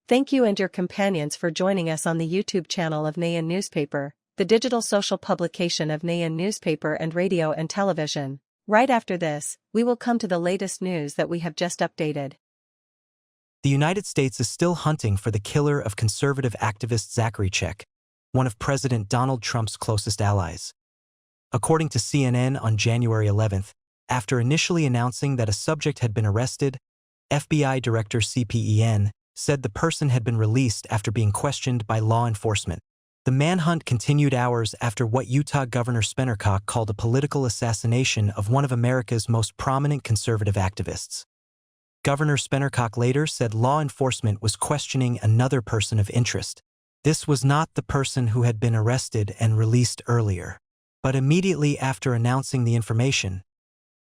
Thank you and your companions for joining us on the YouTube channel of Nghe An Newspaper, the digital social publication of Nghe An Newspaper and radio and television. Right after this, we will come to the latest news that we have just updated. The United States is still hunting for the killer of conservative activist Zachary Chek, one of President Donald Trump's closest allies. According to CNN on January 11th, after initially announcing that a subject had been arrested, FBI Director CPEN said the person had been released after being questioned by law enforcement. The manhunt continued hours after what Utah Governor Perpetrator called a political assassination of one of America's most prominent conservative activists. Governor Perpetrator later said law enforcement was questioning another person of interest. This was not the person who had been arrested and released earlier. But immediately after announcing the information,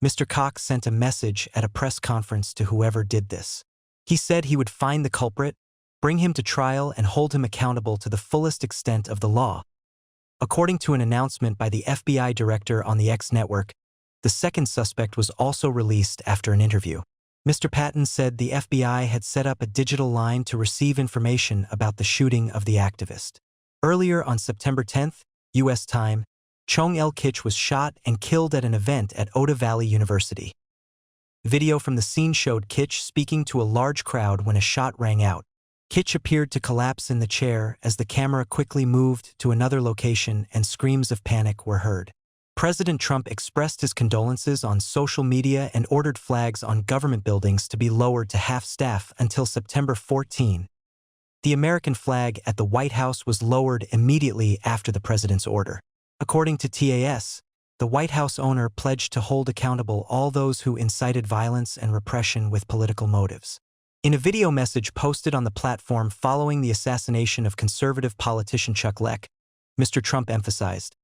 Mr. Cox sent a message at a press conference to whoever did this. He said he would find the culprit, bring him to trial, and hold him accountable to the fullest extent of the law. According to an announcement by the FBI director on the X network, the second suspect was also released after an interview. Mr. Patton said the FBI had set up a digital line to receive information about the shooting of the activist. Earlier on September 10th, U.S. time, Chong El-Kitch was shot and killed at an event at Oda Valley University. Video from the scene showed Kitch speaking to a large crowd when a shot rang out. Kitch appeared to collapse in the chair as the camera quickly moved to another location and screams of panic were heard. President Trump expressed his condolences on social media and ordered flags on government buildings to be lowered to half-staff until September 14. The American flag at the White House was lowered immediately after the president's order. According to TAS, the White House owner pledged to hold accountable all those who incited violence and repression with political motives. In a video message posted on the platform following the assassination of conservative politician Chuck Leck, Mr. Trump emphasized,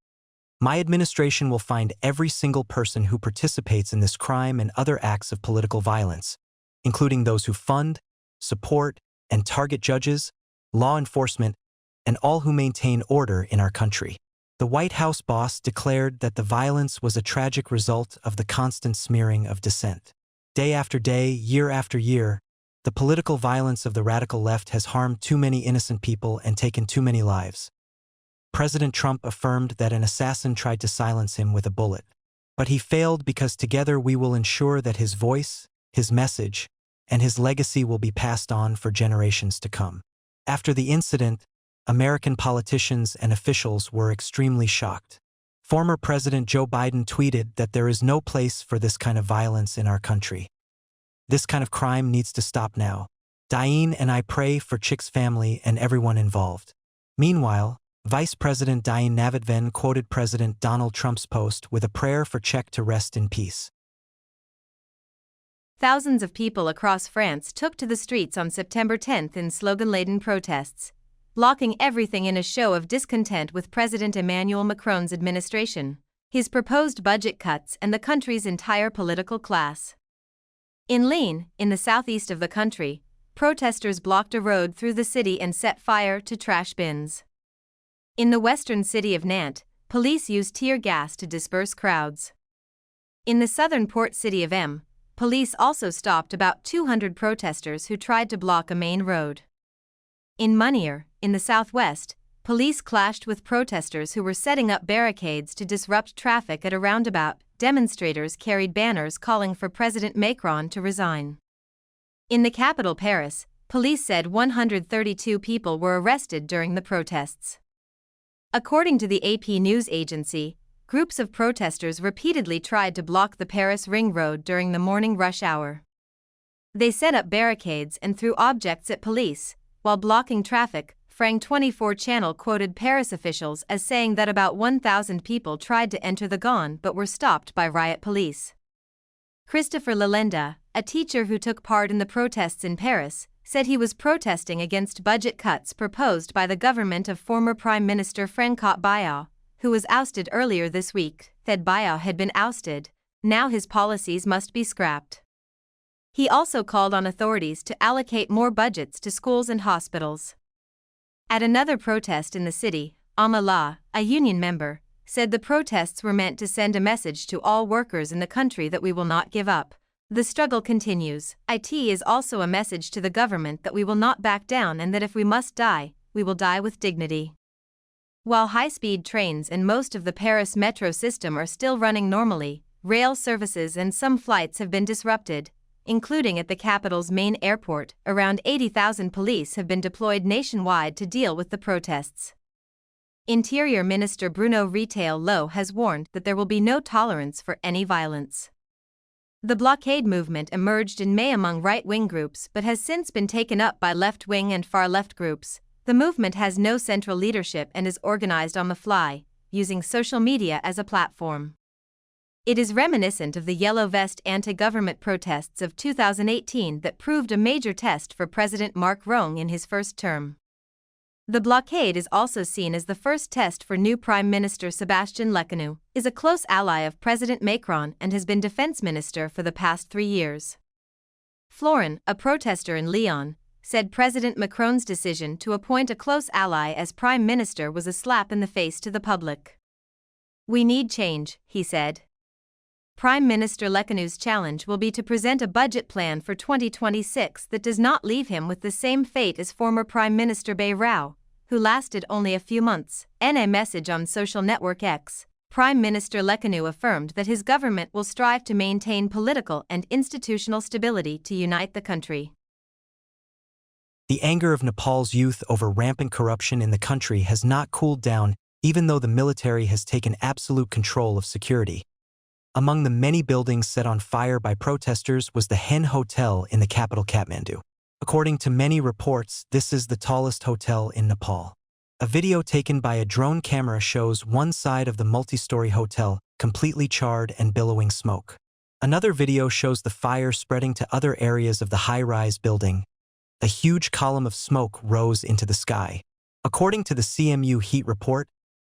"My administration will find every single person who participates in this crime and other acts of political violence, including those who fund, support, and target judges, law enforcement, and all who maintain order in our country." The White House boss declared that the violence was a tragic result of the constant smearing of dissent. Day after day, year after year, the political violence of the radical left has harmed too many innocent people and taken too many lives. President Trump affirmed that an assassin tried to silence him with a bullet. But he failed because together we will ensure that his voice, his message, and his legacy will be passed on for generations to come. After the incident, American politicians and officials were extremely shocked. Former President Joe Biden tweeted that there is no place for this kind of violence in our country. This kind of crime needs to stop now. Diane and I pray for Chek's family and everyone involved. Meanwhile, Vice President Diane Navidven quoted President Donald Trump's post with a prayer for Chek to rest in peace. Thousands of people across France took to the streets on September 10th in slogan-laden protests, blocking everything in a show of discontent with President Emmanuel Macron's administration, his proposed budget cuts, and the country's entire political class. In Lille, in the southeast of the country, protesters blocked a road through the city and set fire to trash bins. In the western city of Nantes, police used tear gas to disperse crowds. In the southern port city of M, police also stopped about 200 protesters who tried to block a main road. In Munier, in the southwest, police clashed with protesters who were setting up barricades to disrupt traffic at a roundabout. Demonstrators carried banners calling for President Macron to resign. In the capital Paris, police said 132 people were arrested during the protests. According to the AP news agency, groups of protesters repeatedly tried to block the Paris Ring Road during the morning rush hour. They set up barricades and threw objects at police, while blocking traffic. France 24 channel quoted Paris officials as saying that about 1,000 people tried to enter the Gaulle but were stopped by riot police. Christopher Lalenda, a teacher who took part in the protests in Paris, said he was protesting against budget cuts proposed by the government of former Prime Minister Francois Bayrou, who was ousted earlier this week. Said Bayrou had been ousted, now his policies must be scrapped. He also called on authorities to allocate more budgets to schools and hospitals. At another protest in the city, Amala, a union member, said the protests were meant to send a message to all workers in the country that we will not give up. The struggle continues. It is also a message to the government that we will not back down and that if we must die, we will die with dignity. While high-speed trains and most of the Paris metro system are still running normally, rail services and some flights have been disrupted, including at the capital's main airport. Around 80,000 police have been deployed nationwide to deal with the protests. Interior Minister Bruno Retailleau has warned that there will be no tolerance for any violence. The blockade movement emerged in May among right-wing groups but has since been taken up by left-wing and far-left groups. The movement has no central leadership and is organized on the fly, using social media as a platform. It is reminiscent of the Yellow Vest anti-government protests of 2018 that proved a major test for President Marc Rong in his first term. The blockade is also seen as the first test for new Prime Minister Sébastien Lecornu, is a close ally of President Macron and has been defense minister for the past 3 years. Florent, a protester in Lyon, said President Macron's decision to appoint a close ally as Prime Minister was a slap in the face to the public. "We need change," he said. Prime Minister Lecornu's challenge will be to present a budget plan for 2026 that does not leave him with the same fate as former Prime Minister Bayrou, who lasted only a few months. In a message on social network X, Prime Minister Lecornu affirmed that his government will strive to maintain political and institutional stability to unite the country. The anger of Nepal's youth over rampant corruption in the country has not cooled down, even though the military has taken absolute control of security. Among the many buildings set on fire by protesters was the Hen Hotel in the capital Kathmandu. According to many reports, this is the tallest hotel in Nepal. A video taken by a drone camera shows one side of the multi-story hotel, completely charred and billowing smoke. Another video shows the fire spreading to other areas of the high-rise building. A huge column of smoke rose into the sky. According to the CMU Heat report,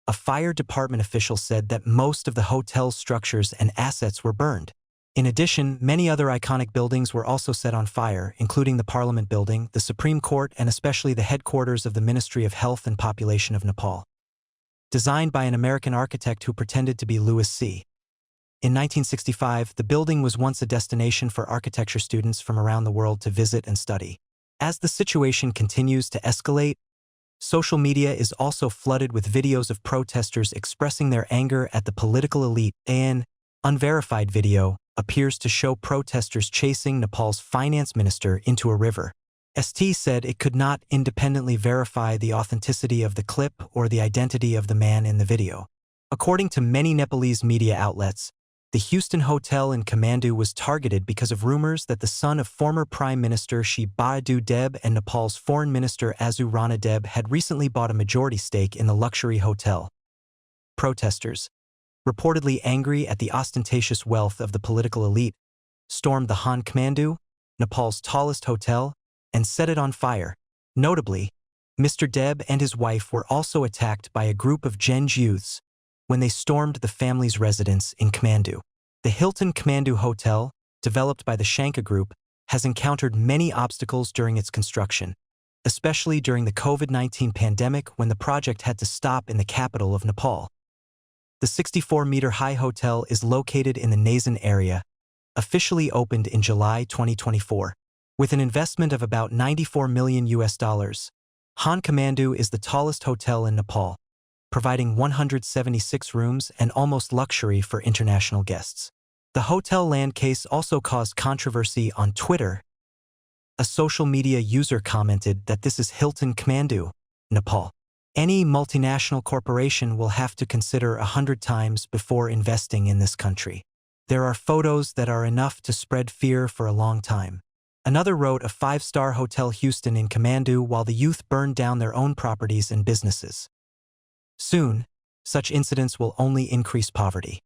a fire department official said that most of the hotel's structures and assets were burned. In addition, many other iconic buildings were also set on fire, including the Parliament Building, the Supreme Court, and especially the headquarters of the Ministry of Health and Population of Nepal. Designed by an American architect who pretended to be Louis C. In 1965, the building was once a destination for architecture students from around the world to visit and study. As the situation continues to escalate, social media is also flooded with videos of protesters expressing their anger at the political elite. An unverified video appears to show protesters chasing Nepal's finance minister into a river. ST said it could not independently verify the authenticity of the clip or the identity of the man in the video. According to many Nepalese media outlets, the Houston Hotel in Kathmandu was targeted because of rumors that the son of former Prime Minister Shri Badu Deb and Nepal's Foreign Minister Azu Rana Deb had recently bought a majority stake in the luxury hotel. Protesters, reportedly angry at the ostentatious wealth of the political elite, stormed the Han Kathmandu, Nepal's tallest hotel, and set it on fire. Notably, Mr. Deb and his wife were also attacked by a group of Gen youths when they stormed the family's residence in Kathmandu. The Hilton Kathmandu Hotel, developed by the Shanka Group, has encountered many obstacles during its construction, especially during the COVID-19 pandemic when the project had to stop in the capital of Nepal. The 64-meter-high hotel is located in the Nazan area, officially opened in July 2024. With an investment of about $94 million. Han Kathmandu is the tallest hotel in Nepal, providing 176 rooms and almost luxury for international guests. The hotel land case also caused controversy on Twitter. A social media user commented that this is Hilton Kathmandu, Nepal. Any multinational corporation will have to consider 100 times before investing in this country. There are photos that are enough to spread fear for a long time. Another wrote a 5-star Hotel Houston in Kathmandu while the youth burned down their own properties and businesses. Soon, such incidents will only increase poverty.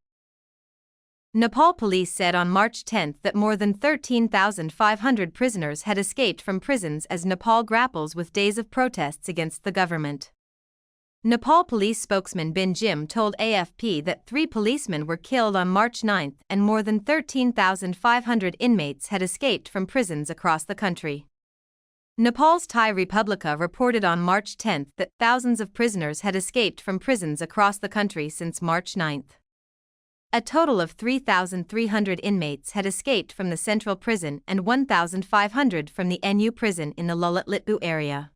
Nepal police said on March 10 that more than 13,500 prisoners had escaped from prisons as Nepal grapples with days of protests against the government. Nepal police spokesman Bin Jim told AFP that 3 policemen were killed on March 9 and more than 13,500 inmates had escaped from prisons across the country. Nepal's Thai Republica reported on March 10 that thousands of prisoners had escaped from prisons across the country since March 9. A total of 3,300 inmates had escaped from the central prison and 1,500 from the NU prison in the Lulutlipu area.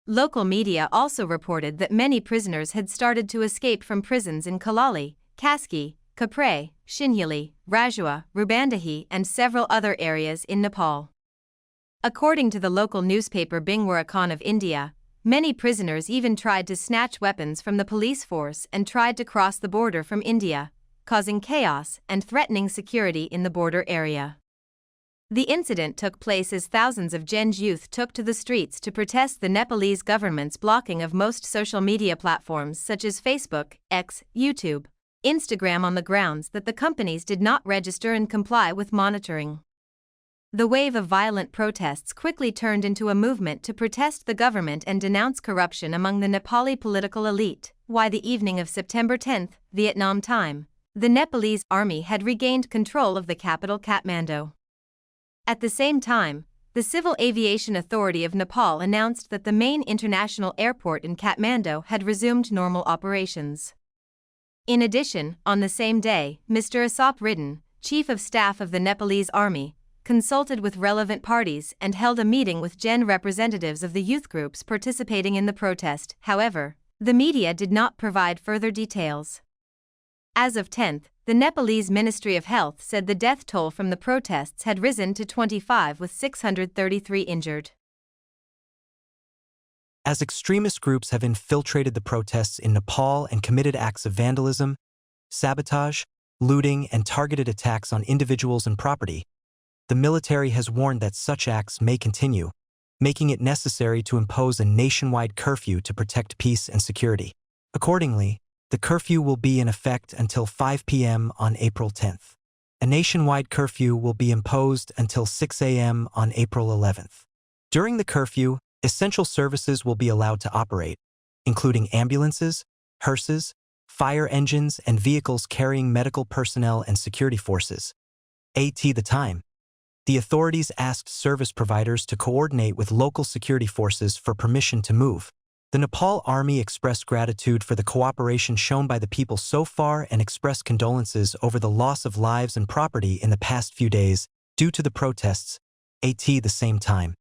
Local media also reported that many prisoners had started to escape from prisons in Kalali, Kaski, Kapre, Shinhuli, Rajua, Rubandahi, and several other areas in Nepal. According to the local newspaper Bingwarakan of India, many prisoners even tried to snatch weapons from the police force and tried to cross the border from India, causing chaos and threatening security in the border area. The incident took place as thousands of Gen youth took to the streets to protest the Nepalese government's blocking of most social media platforms such as Facebook, X, YouTube, Instagram on the grounds that the companies did not register and comply with monitoring. The wave of violent protests quickly turned into a movement to protest the government and denounce corruption among the Nepali political elite. By the evening of September 10, Vietnam time, the Nepalese army had regained control of the capital Kathmandu. At the same time, the Civil Aviation Authority of Nepal announced that the main international airport in Kathmandu had resumed normal operations. In addition, on the same day, Mr. Asop Ridden, Chief of Staff of the Nepalese Army, consulted with relevant parties and held a meeting with Gen representatives of the youth groups participating in the protest. However, the media did not provide further details. As of 10th, the Nepalese Ministry of Health said the death toll from the protests had risen to 25 with 633 injured. As extremist groups have infiltrated the protests in Nepal and committed acts of vandalism, sabotage, looting, and targeted attacks on individuals and property, the military has warned that such acts may continue, making it necessary to impose a nationwide curfew to protect peace and security. Accordingly, the curfew will be in effect until 5 p.m. on April 10th. A nationwide curfew will be imposed until 6 a.m. on April 11th. During the curfew, essential services will be allowed to operate, including ambulances, hearses, fire engines, and vehicles carrying medical personnel and security forces. At the time, the authorities asked service providers to coordinate with local security forces for permission to move. The Nepal Army expressed gratitude for the cooperation shown by the people so far and expressed condolences over the loss of lives and property in the past few days due to the protests. At the same time,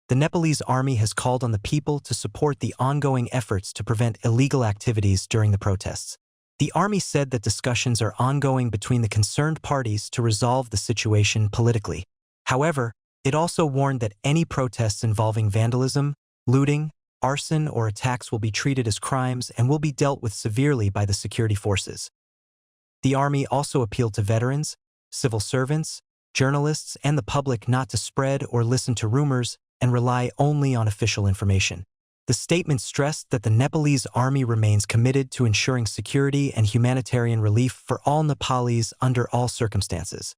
the Nepalese Army has called on the people to support the ongoing efforts to prevent illegal activities during the protests. The Army said that discussions are ongoing between the concerned parties to resolve the situation politically. However, it also warned that any protests involving vandalism, looting, arson, or attacks will be treated as crimes and will be dealt with severely by the security forces. The Army also appealed to veterans, civil servants, journalists, and the public not to spread or listen to rumors and rely only on official information. The statement stressed that the Nepalese Army remains committed to ensuring security and humanitarian relief for all Nepalis under all circumstances.